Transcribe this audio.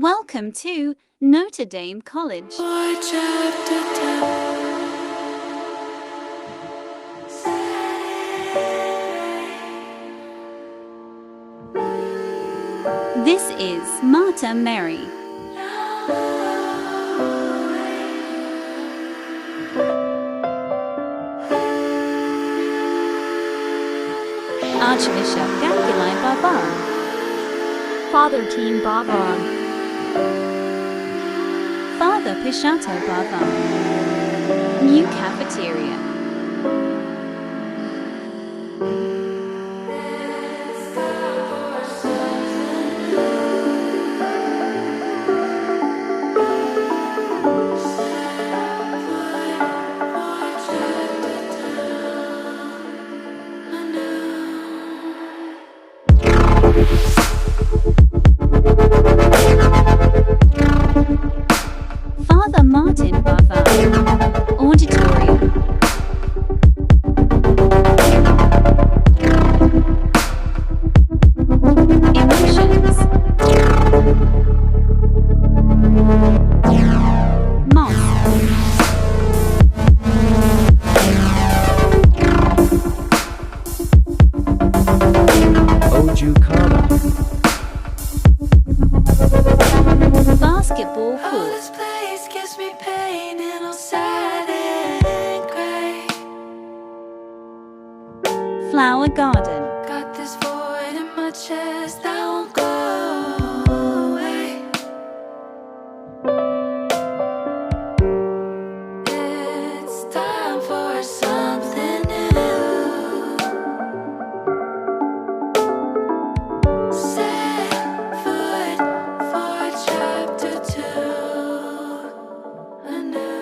Welcome to Notre Dame College. This is Martha Mary. Archbishop Gregory Father Team Baba, Father Pishato Baba. New cafeteria. Father Martin Bava. Auditorium. Emotions. Mosque. Ojukana. Basketball Oh, court. this place gives me pain and all sad and gray. Flower garden. Got this void in my chest that won't go away. It's time for something new. Set foot for chapter 2 anew.